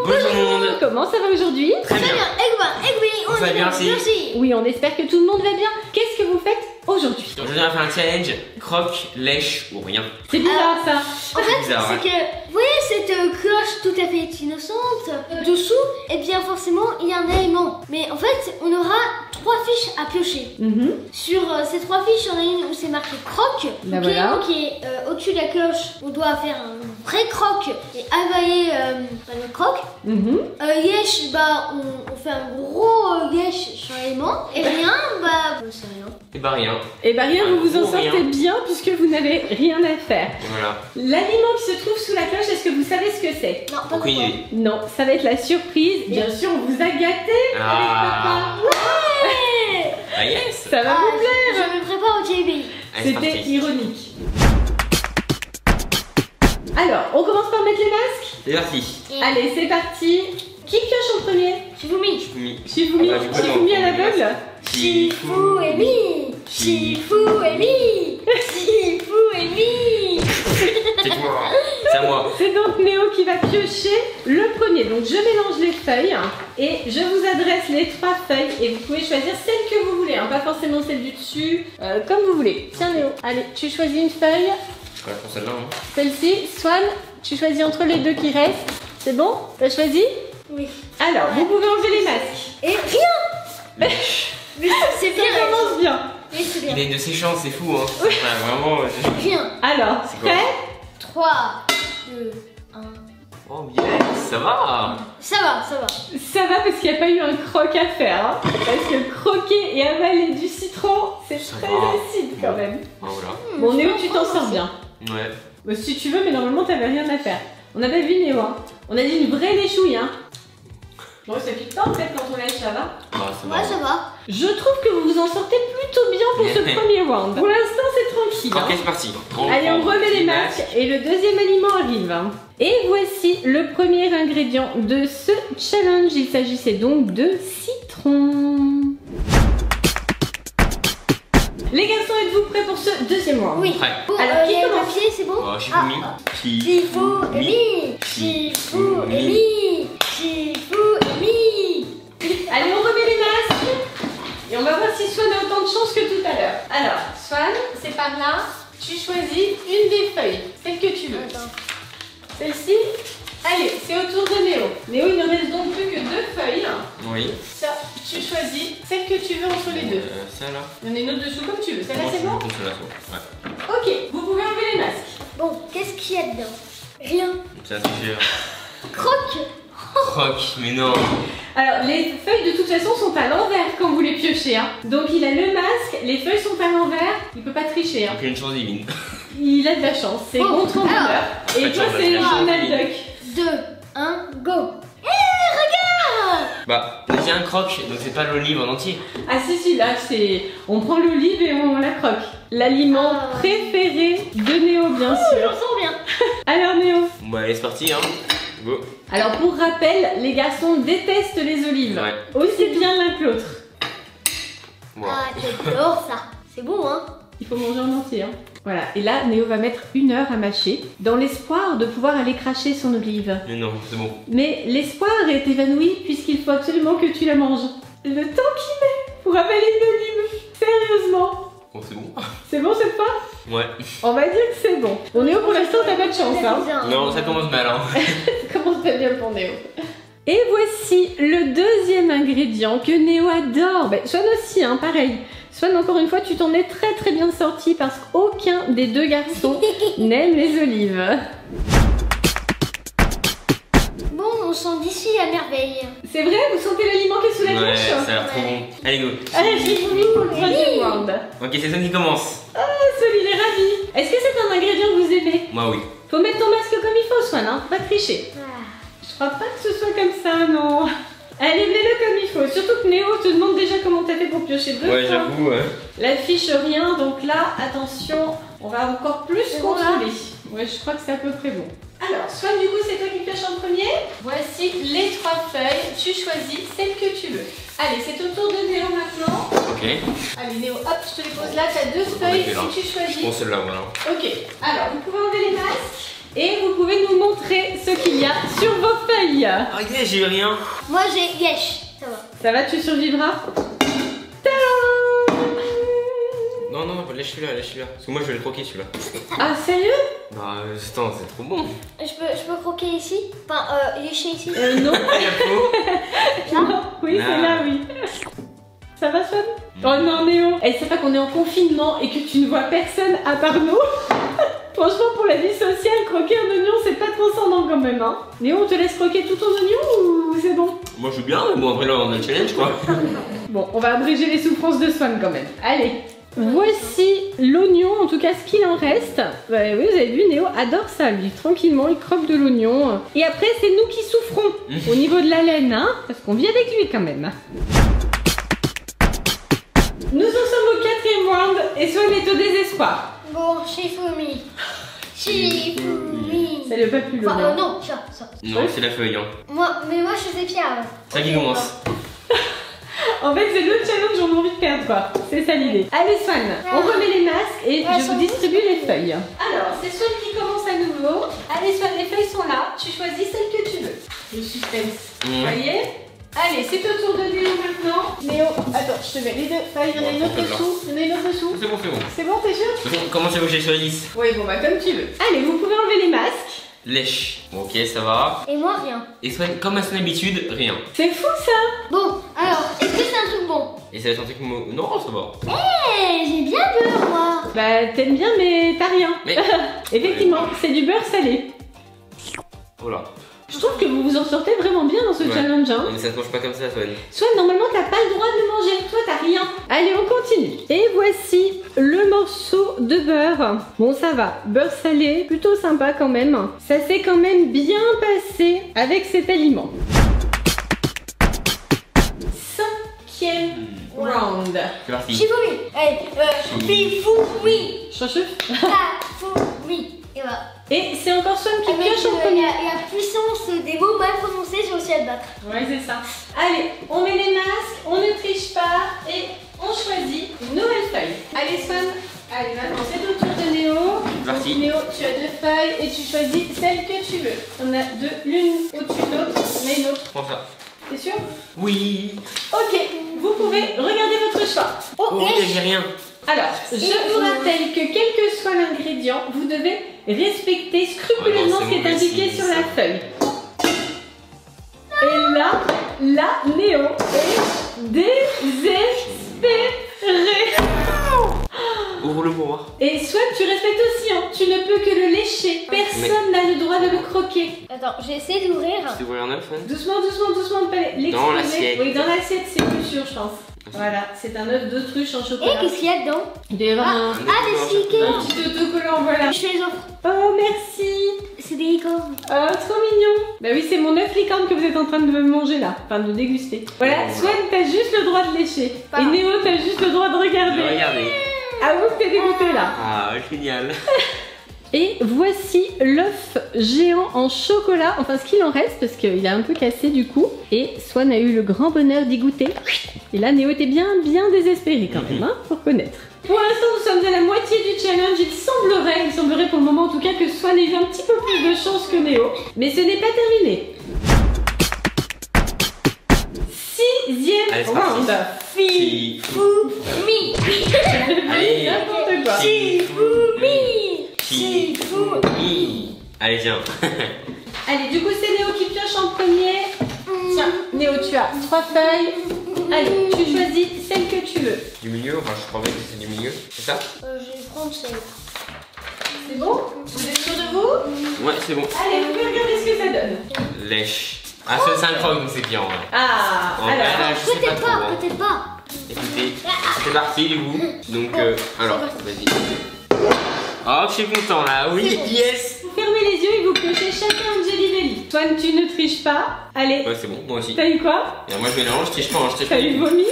Bonjour tout le monde. Comment ça va aujourd'hui? Très bien. On va bien, merci. Oui, on espère que tout le monde va bien. Qu'est-ce que vous faites aujourd'hui? Aujourd'hui on va faire un challenge croque, lèche ou rien. C'est bizarre ça. En fait, bizarre, c'est que, vous voyez cette cloche tout à fait innocente, dessous, et bien forcément, il y a un élément. Mais en fait, on aura 3 fiches à piocher. Sur ces 3 fiches, il y en a une où c'est marqué croque. Bah Donc voilà. l'élément qui est au-dessus de la cloche, on doit faire un vrai croque et avaler le croque. Yesh, bah, on fait un gros yesh sur l'élément. Et rien, bah, c'est rien. Et bah rien. Et bah rien, Un vous vous en gros sortez rien. bien puisque vous n'avez rien à faire. Voilà. L'aliment qui se trouve sous la cloche, est-ce que vous savez ce que c'est? Non, pas Aucune idée. Non, ça va être la surprise. Bien sûr, on vous a gâté Ah. avec Ouais. Ah yes. papa. Ça va vous plaire. Je me prépare au JB. Allez, c'est C'était parti. ironique. Alors, on commence par mettre les masques. C'est parti. Allez, c'est parti. Qui pioche en premier? Shifumi. Shifumi. Ah bah, du coup, Shifumi non. à l'aveugle. Shifu et Mi. Shifu et Mi. Shifu et Mi. C'est toi. C'est à moi. C'est donc Néo qui va piocher le premier. Donc je mélange les feuilles et je vous adresse les 3 feuilles et vous pouvez choisir celle que vous voulez, hein, pas forcément celle du dessus, comme vous voulez. Tiens Néo, allez, tu choisis une feuille, Je prends celle-là. Hein. celle-ci. Swan, tu choisis entre les 2 qui restent. C'est bon? T'as choisi? Oui. Alors, vous pouvez enlever les masques. Et rien. Mais c'est Ça bien. commence bien. Oui, c'est bien. Il a une de ses chances, c'est fou hein. Enfin, vraiment. Rien. Alors, C'est quoi? prêt? 3, 2, 1. Oh yes, ça va. Ça va, ça va. Ça va parce qu'il n'y a pas eu un croc à faire. Hein, parce que croquer et avaler du citron, c'est Ça très va. acide quand même. Oh, voilà. Bon Néo, tu t'en sors bien. Ouais. Bah, si tu veux, mais normalement t'avais rien à faire. On avait vu Néo, hein. On a dit une vraie léchouille, hein. Bon, ça pique pas en fait quand on lèche, ça va. Bah, ça va. Ouais, ça va. Je trouve que vous vous en sortez plutôt bien pour ce premier round. Pour l'instant, c'est tranquille. Ok, Hein. c'est parti. Allez, on remet les masques et le deuxième aliment arrive. Et voici le premier ingrédient de ce challenge. Il s'agissait donc de citron. Les garçons, êtes-vous prêts pour ce deuxième round? Oui. Prêt. Bon, Alors, qui il y a commence? le papier, c'est bon? Oh, Shifumi. Shifu et Mi. Shifu et Mi. Shifu et Mi. Allez, on remet les masques. Et on va voir si Swan a autant de chance que tout à l'heure. Alors, Swan, c'est par là. Tu choisis une des feuilles, celle que tu veux. Attends. Celle-ci, allez, c'est au tour de Néo. Néo, il ne reste donc plus que 2 feuilles. Oui. Ça, tu choisis celle que tu veux entre les deux. Ça là. Il y en a une autre dessous comme tu veux. Celle-là, Moi, c'est je bon? veux celle-là, c'est bon. Ouais. Ok, vous pouvez enlever les masques. Bon, qu'est-ce qu'il y a dedans? Rien. Ça c'est cher. Croque. Croque, mais non. Alors, les feuilles de toute façon sont à l'envers quand vous les piochez. Hein. Donc, il a le masque, les feuilles sont à l'envers. Il peut pas tricher. Hein. Donc une chance divine. Il a de la chance. C'est Bon, contre bonheur. alors, Et pas de toi, chance, c'est la chance. Donald Duck. 2, 1, go. Regarde. Bah, j'ai un croque, donc c'est pas l'olive en entier. Ah si, là, c'est... On prend l'olive et on la croque. L'aliment Ah. préféré de Néo, bien Je sûr. me sens bien. Alors, Néo. Bon bah allez, c'est parti hein. Go. Alors, pour rappel, les garçons détestent les olives. Ouais. Aussi bien l'un que l'autre. Wow. Ah, j'adore ça. C'est bon, hein? Il faut manger en entier. Hein. Voilà. Et là, Néo va mettre 1 heure à mâcher, dans l'espoir de pouvoir aller cracher son olive. Mais non, c'est bon. Mais l'espoir est évanoui puisqu'il faut absolument que tu la manges. Le temps qu'il met pour avaler une olive. Sérieusement. Bon, c'est bon. C'est bon cette fois? Ouais. On va dire que c'est bon. Bon, Néo, pour l'instant, t'as pas de chance. Hein. Non, ça commence mal hein. Ça commence pas bien pour Néo. Et voici le deuxième ingrédient que Néo adore. Ben, Swan aussi, hein, pareil. Swan, encore une fois, tu t'en es très très bien sorti parce qu'aucun des 2 garçons n'aime les olives. Bon, on sent d'ici à merveille. C'est vrai? Vous sentez l'aliment qui est sous la Ouais, cloche? ça a l'air trop bon. Allez, go. Allez, j'ai voulu pour le troisième round. Ok, c'est ça qui commence. Ah, Swan, il est ravi. Est-ce que c'est un ingrédient que vous aimez? Moi, oui. Faut mettre ton masque comme il faut, Swan, hein. Pas tricher. Ah. Je crois pas que ce soit comme ça, non. Allez, mets-le comme il faut. Surtout que Néo te demande déjà comment t'as fait pour piocher 2 Ouais, fois. j'avoue. La fiche rien, donc là, attention, on va encore plus C'est bon, là contrôler. Ouais, je crois que c'est à peu près bon. Alors, Swan, du coup, c'est toi qui pioches en premier. Voici les 3 feuilles. Tu choisis celle que tu veux. Allez, c'est au tour de Néo maintenant. Ok. Allez, Néo, hop, je te les pose là. T'as 2 feuilles là. si tu Je choisis. prends celle-là, voilà. Ok, alors, vous pouvez enlever les masques. Et vous pouvez nous montrer ce qu'il y a sur vos feuilles. Ah, yeah, j'ai eu rien. Moi j'ai yesh, ça va. Ça va, tu survivras? Tadam! Non, non, laisse celui-là, laisse celui-là. Parce que moi je vais le croquer celui-là. Ah, sérieux? Bah, attends, c'est trop bon. Je peux croquer ici? Enfin, lécher ici? Non. Non, oui, Là. c'est là, oui. Ça va, Swan? Oh non, Néo. Elle sait pas qu'on est en confinement et que tu ne vois personne à part nous. Franchement, pour la vie sociale, croquer un oignon, c'est pas transcendant quand même, hein. Néo, on te laisse croquer tout ton oignon ou c'est bon? Moi je veux bien, mais bon, après là on a le challenge quoi. Bon, on va abréger les souffrances de Swan quand même. Allez. Voici l'oignon, en tout cas ce qu'il en reste. Bah, oui, vous avez vu, Néo adore ça, lui. Tranquillement, il croque de l'oignon. Et après, c'est nous qui souffrons au niveau de la laine, hein, parce qu'on vit avec lui quand même. Nous en sommes au 4e round et Swan est au désespoir. Bon, Shifumi. Shifumi. Ça lui a pas plu le Enfin, nom. non, ça. Non, c'est la feuille, hein. Mais moi je faisais fière. C'est ça qui commence. En fait, c'est le challenge, on a envie de perdre quoi. C'est ça l'idée. Allez Swan, on remet les masques et je vous distribue les feuilles. Alors, c'est Swan qui commence à nouveau. Allez Swan, les feuilles sont là. Tu choisis celle que tu veux. Le suspense. Vous voyez? Allez, c'est au tour de Néo maintenant. Néo, attends, je te mets les deux feuilles. Il y en a une autre dessous. Il y en a une autre dessous. C'est bon, c'est bon. C'est bon, t'es sûr? De toute façon, comment ça veut que j'ai choisi? Oui, bon bah comme tu veux. Allez, vous pouvez enlever les masques. Lèche. Bon, ok, ça va. Et moi rien. Et soit, comme à son habitude, rien. C'est fou ça. Bon, alors, est-ce que c'est un truc bon? Et ça va être un truc. Non, ça va. J'ai bien peur moi. Bah t'aimes bien mais t'as rien. Mais. Effectivement, c'est du beurre salé. Voilà. Je trouve que vous vous en sortez vraiment bien dans ce Ouais. challenge. Hein. Non, mais ça se mange pas comme ça, Swan. Soit normalement t'as pas le droit de le manger, toi t'as rien. Allez, on continue. Et voici le morceau de beurre. Bon, ça va, beurre salé, plutôt sympa quand même. Ça s'est quand même bien passé avec cet aliment. 5e round. C'est parti. Shifumi. Allez, Shifumi. Chouchouf. Shifumi. Et voilà. Et c'est encore Swan qui pioche en Et premier. la puissance des mots mal prononcés, j'ai aussi à le battre. Ouais, c'est ça. Allez, on met les masques, on ne triche pas et on choisit une nouvelle feuille. Allez, Swan. Allez, maintenant c'est au tour de Néo. Parti. Donc, Néo, tu as 2 feuilles et tu choisis celle que tu veux. On a deux, l'une au-dessus de l'autre, mais une autre. Prends ça. T'es sûr? Oui. Ok, vous pouvez regarder votre choix. Oh, j'ai rien. Alors, je vous rappelle que quel que soit l'ingrédient, vous devez respecter scrupuleusement Oh non, ce qui est c'est indiqué mauvais sur signe, la ça. feuille. Et là, Néo est désespéré. Ouvre le voir. Et soit tu respectes aussi, hein, tu ne peux que le lécher. Personne n'a le droit de le croquer. Attends, j'ai essayé d'ouvrir. Tu ouvrir un œuf, Swan? Doucement, doucement, doucement, pas l'exploser. Dans l'assiette. Oui, dans l'assiette, c'est plus sûr, je pense. Voilà, c'est un œuf d'autruche en Et chocolat. qu'est-ce qu'il y a dedans? Il doit y avoir un des stickers. petit autocollant, voilà. Je fais les offres. Oh, merci. C'est des licornes. Oh, trop mignon. Bah oui, c'est mon œuf licorne que vous êtes en train de manger là, enfin de déguster. Voilà, Swan, t'as juste le droit de lécher. Et Néo, t'as juste le droit de regarder. Regardez. Avoue que t'es dégoûté là. Ah, génial. Et voici l'œuf géant en chocolat, enfin ce qu'il en reste parce qu'il a un peu cassé du coup. Et Swan a eu le grand bonheur d'y goûter. Et là Néo était bien désespéré quand même, hein, faut reconnaître. Pour l'instant nous sommes à la moitié du challenge, il semblerait pour le moment en tout cas que Swan ait eu un petit peu plus de chance que Néo. Mais ce n'est pas terminé. 6e Allez, c'est round. parti. Shifumi. Allez. N'importe quoi. Shifumi. Shifumi. Allez, viens. Allez, du coup c'est Néo qui pioche en premier. Tiens, Néo, tu as 3 feuilles. Allez, tu choisis celle que tu veux. Du milieu, enfin, je crois bien que c'est du milieu. C'est ça? Je vais prendre celle. C'est bon? Vous êtes sûr de vous? Ouais, c'est bon. Allez, vous pouvez regarder ce que ça donne. Lèche. Ah, c'est un croque, donc c'est bien, ouais. Ah, En vrai, alors. là, je sais Peut-être trop, hein. pas, peut-être pas. Écoutez, c'est parti du coup. Donc, alors, vas-y. Oh, je suis content là. Oui, yes. Vous fermez les yeux et vous piochez chacun un Jelly Belly. Swan, tu ne triches pas. Allez. Ouais, c'est bon, moi aussi. T'as eu quoi? Et moi, je mélange, je triche pas, hein, je triche T'as pas. eu du tout. vomi?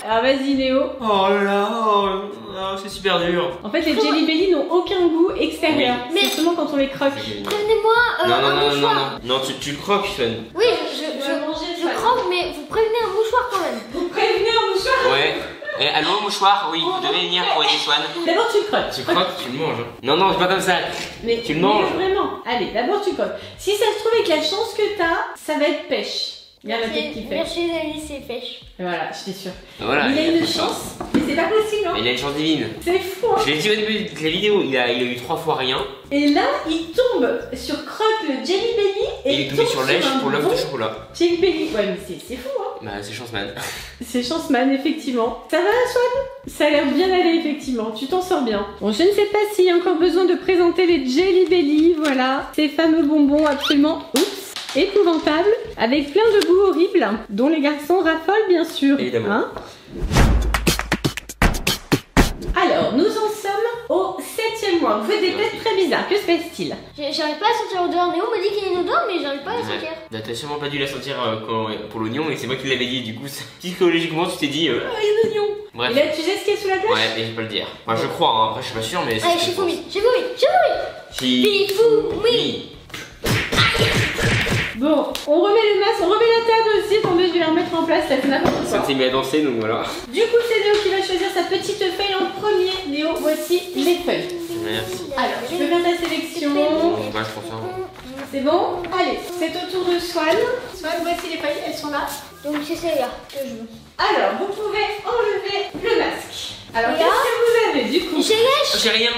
Alors vas-y, Néo. Oh là là, oh, c'est super dur. En fait, les Jelly Belly n'ont aucun goût extérieur. Oui. C'est seulement quand on les croque. Prévenez-moi Non, un non, non, non, mouchoir. non, non, tu le croques, Swan. Oui, Tu vas manger, je Swan. croque, mais vous prévenez un mouchoir quand même. Vous prévenez un mouchoir? Ouais. Allô, mouchoir? Oui, vous devez venir pour aider Swan. D'abord tu croques. Tu croques, tu le manges. Non, non, c'est pas comme ça. Mais tu le manges. Mais vraiment. Allez, d'abord tu croques. Si ça se trouve avec la chance que t'as, ça va être pêche. Regarde la tête qu'il fait. Merci les amis, c'est pêche. Voilà, j'étais sûre. Voilà, il a une chance, mais c'est pas possible. Hein. Il a une chance divine. C'est fou. Hein. Je l'ai dit au début de la vidéo, il a eu 3 fois rien. Et là, il tombe sur Croque le Jelly Belly et il est tombé sur lèche pour l'œuf de chocolat. Jelly Belly, ouais, mais c'est fou, hein. Bah, c'est Chanceman. C'est Chanceman, effectivement. Ça va, Swan? Ça a l'air bien aller, effectivement. Tu t'en sors bien. Bon, je ne sais pas s'il y a encore besoin de présenter les Jelly Belly, voilà. Ces fameux bonbons absolument, oups, épouvantables, avec plein de goûts horribles, dont les garçons raffolent, bien sûr. Évidemment. Hein. Alors, nous en sommes au 7e mois. Vous faites des têtes très bizarres. Que se passe-t-il? J'arrive pas à sentir l'odeur. Néo me dit qu'il y a une odeur, mais j'arrive pas à la sentir. Bah, t'as sûrement pas dû la sentir pour l'oignon, et c'est moi qui l'avais dit. Du coup, psychologiquement, tu t'es dit, ah, il y a l'oignon. Bref. Et là, tu sais ce qu'il y a sous la cloche? Ouais, mais je vais pas le dire. Enfin, je crois, hein. Après, je suis pas sûr, mais. Allez, j'ai vomi, j'ai vomi, j'ai vomi. Chifoumi. Bon, on remet le masque, on remet la table aussi. Attendez, je vais la remettre en place, ça fait n'importe quoi. Ça s'est mis à danser, donc voilà. Du coup, c'est Néo qui va choisir sa petite feuille en premier. Néo, voici les feuilles. Merci. Alors, tu peux faire ta sélection. Bon, bah, je confirme. C'est bon? Allez, c'est au tour de Swan. Swan, voici les feuilles, elles sont là. Donc c'est celle-là que je veux. Alors, vous pouvez enlever le masque. Alors, qu'est-ce que vous avez du coup? J'ai lèche. J'ai rien,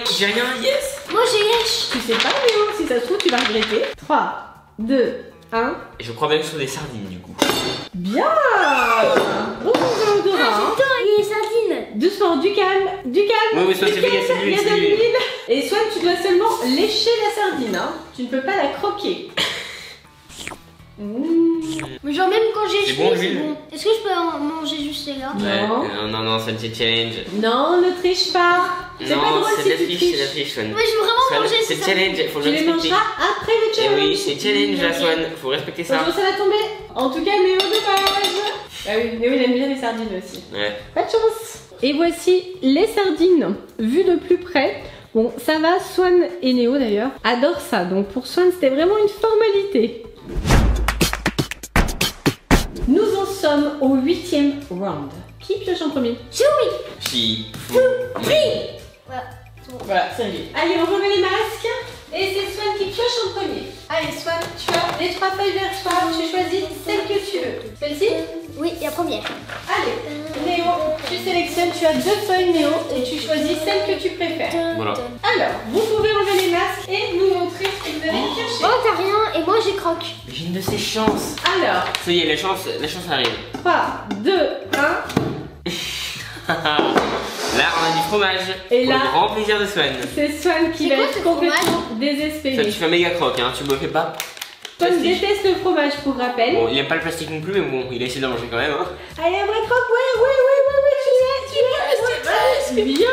yes. Moi j'ai lèche. Tu sais pas, Néo, si ça se trouve, tu vas regretter. 3, 2, 1. Et je crois même que ce sont des sardines, du coup. Bien! Bon, odorat. Attends, il y a les sardines. Doucement, du calme, du calme. Oui, Swan, c'est fait, Il y a de l'huile. Et Swan, tu dois seulement lécher la sardine, hein. Tu ne peux pas la croquer. Mais genre même quand j'ai C'est bon, c'est l'huile. bon. Est-ce que je peux en manger juste celle-là? Non. Non, c'est un petit challenge. Non, ne triche pas. C'est pas Non, drôle c'est si de la tu triche, triches. c'est de la triche, Swan. Moi je veux vraiment manger C'est ces le challenge, faut Tu le les respecter. mangeras après le Et challenge. oui, c'est challenge, la Swan. Faut respecter ça. Bonjour, ça va tomber. En tout cas, Néo de page. Ah oui, Néo il aime bien les sardines aussi. Ouais. Pas de chance. Et voici les sardines vues de plus près. Bon, ça va, Swan et Néo d'ailleurs adorent ça. Donc pour Swan, c'était vraiment une formalité. Nous en sommes au 8e round. Qui pioche en premier? Chewie. Voilà. Voilà, c'est réglé. Allez, on remet les masques. Et c'est Swan qui pioche en premier. Allez, Swan, tu as les 3 feuilles vers toi. Tu choisis celle que tu veux. Celle-ci? Oui, la première. Allez, Néo, tu sélectionnes. Tu as 2 feuilles, Néo, et tu choisis celle que tu préfères. Voilà. Alors, vous pouvez enlever les masques et nous montrer ce que vous avez pioché. Oh, t'as rien et moi j'ai croque. J'ai une de ces chances. Alors, Ça y est, la chance arrive. 3, 2, 1. Là, on a du fromage. Et pour là- le grand plaisir de Swan. C'est Swan qui C'est va quoi être ce complètement Ça, désespéré. tu fais un méga croque, hein. Tu me fais pas. Swan Plastique. déteste le fromage pour rappel. Bon, il aime pas le plastique non plus, mais bon, il a essayé d'en manger quand même. Hein. Allez, un vrai croque, tu l'as. Bien.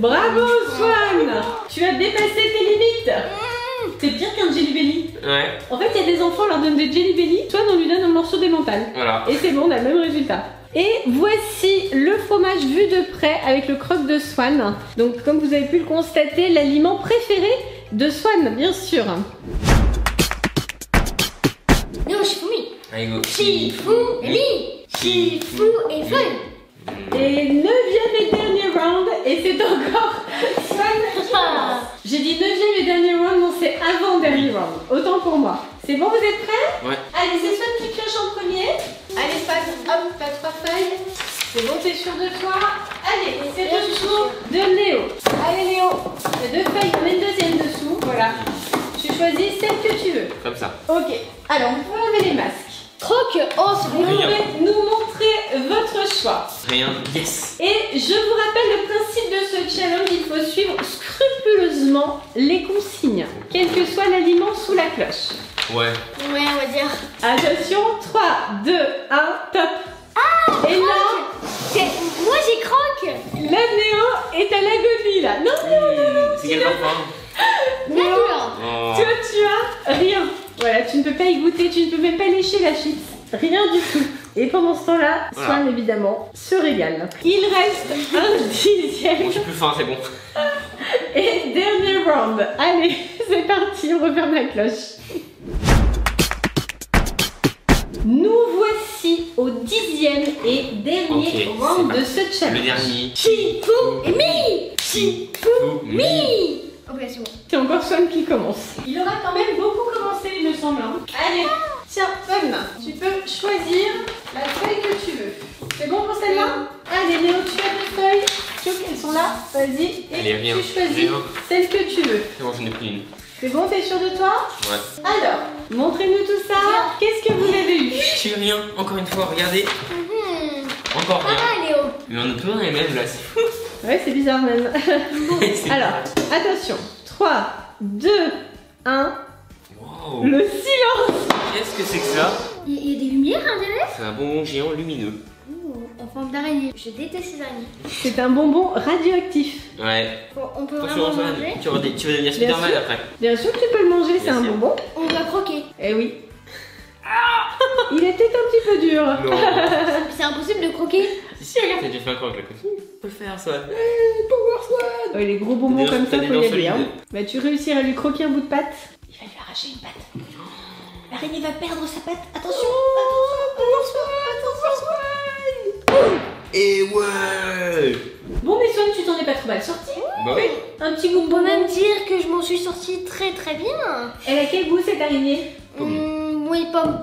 Bravo, Swan. Tu as dépassé tes limites. C'est pire qu'un Jelly Belly. Ouais, En fait, il y a des enfants, on leur donne des Jelly Belly. Swan, on lui donne un morceau d'émental. voilà. Et c'est bon, on a le même résultat. Et voici le fromage vu de près avec le croque de Swan. Donc, comme vous avez pu le constater, l'aliment préféré de Swan, bien sûr. Non, Chifoumi. Allez, go. Chifoumi. Chifou et fun. Et 9e et dernier round, et c'est encore Swan qui commence. J'ai dit 9e et dernier round, non, c'est avant-dernier round. Autant pour moi. C'est bon, vous êtes prêts? Ouais. Allez, c'est Swan qui pioche en premier. Allez, Swan, hop, t'as 3 feuilles. C'est bon, t'es sûr de toi? Allez, c'est le tour de Néo. Allez, Néo, il y a 2 feuilles, on met une deuxième dessous. Voilà. Tu choisis celle que tu veux. Comme ça. Ok. Alors, vous pouvez enlever les masques. Croque. Oh, c'est Vous bon. pouvez nous montrer votre choix. Rien. Yes. Et je vous rappelle le principe de ce challenge, il faut suivre scrupuleusement les consignes, quel que soit l'aliment sous la cloche. Ouais. Ouais, on va dire. Attention, 3, 2, 1, top. Et là, Moi j'ai croque. la Néo est à l'agonie là. Non, C'est quel parfum? Néo, Oh. toi tu as rien. Voilà, tu ne peux pas y goûter, tu ne peux même pas lécher la chips. Rien du tout. Et pendant ce temps-là, Swan évidemment se régale. Il reste un 10e. Bon, j'ai plus faim, c'est bon. Et dernier round. Allez, c'est parti, on referme la cloche. Nous voici au 10e et dernier round de ce challenge. Le dernier. Shifumi. Shifumi. Ok, c'est bon. C'est encore Swan qui commence. Il aura quand même beaucoup commencé, il me semble. Hein. Allez, tiens, Swan, tu peux choisir la feuille que tu veux. C'est bon pour celle-là? Allez, Néo, tu as deux feuilles. Chouk, elles sont là. Vas-y. Et allez, viens. tu choisis celle que tu veux. C'est bon, j'en ai pris une. C'est bon, t'es sûr de toi? Ouais. Alors, montrez-nous tout ça. Qu'est-ce que vous avez eu? Je suis rien, encore une fois, regardez. Encore rien. Ah, Léo. Mais on est toujours dans les mêmes là, c'est fou. Ouais, c'est bizarre même. Alors, attention. 3, 2, 1. Wow. Le silence. Qu'est-ce que c'est que ça? Il y a des lumières à l'intérieur. C'est un bonbon géant lumineux. En forme d'araignée. Je déteste ces araignées. C'est un bonbon radioactif. Ouais. On peut Attention, vraiment ça, manger. tu vas devenir Spider-Man sûr. après. Bien sûr que tu peux le manger, c'est Bien un sûr. bonbon. On doit croquer. Eh oui. Il était un petit peu dur. Non. C'est impossible de croquer. Si, regarde, t'as déjà fait un croc avec la copine. On peut le faire, ça. Ouais, les gros bonbons T'as comme des ça, dents faut y aller. solides. Hein. Bah, tu réussiras à lui croquer un bout de pâte. Il va lui arracher une patte. L'araignée va perdre sa patte. Attention, attention. Et ouais. Bon, mais Swan, tu t'en es pas trop mal sorti. Bah oui. Un petit goût de On peut bonbon. même dire que je m'en suis sortie très très bien. Elle a quel goût cette araignée? Oui, pomme.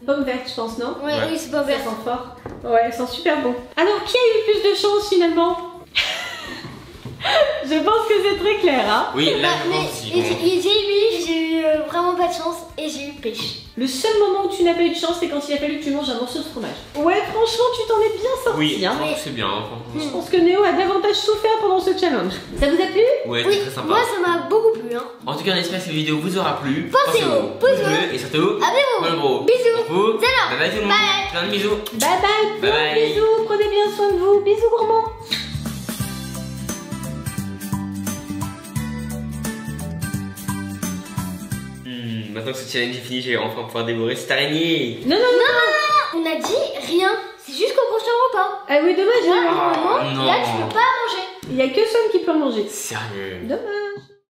Pomme verte, je pense, non? Ouais, Ouais. oui, c'est pas Ça vert. sent fort. Ouais, elle sent super bon. Alors, qui a eu le plus de chance finalement? Je pense que c'est très clair, hein? Oui, là, je mais pense aussi. Bon. j'ai eu vraiment pas de chance et j'ai eu pêche. Le seul moment où tu n'as pas eu de chance, c'est quand il a fallu que tu manges un morceau de fromage. Ouais, franchement, tu t'en es bien sorti, Oui, hein? franchement, c'est bien. Franchement. Je pense que Néo a davantage souffert pendant ce challenge. Ça vous a plu? Ouais, Oui, c'est très sympa. moi ça m'a beaucoup plu. Hein. En tout cas, on espère que cette vidéo vous aura plu. Pensez au pouce bleu et surtout, Abonnez-vous. gros. Bisous. Vous. Salut. Bye bye tout le monde. Bye. Plein de bisous. Bye bye, Bye bye. bisous, prenez bien soin de vous, bisous gourmands. Maintenant que ce challenge est fini, je vais enfin pouvoir dévorer cette araignée. Non, non, non. On a dit rien. C'est jusqu'au prochain repas. Ah oui, dommage, hein. Ah, Normalement, non. là tu peux pas manger. Il y a que Swan qui peut manger. Sérieux. Dommage.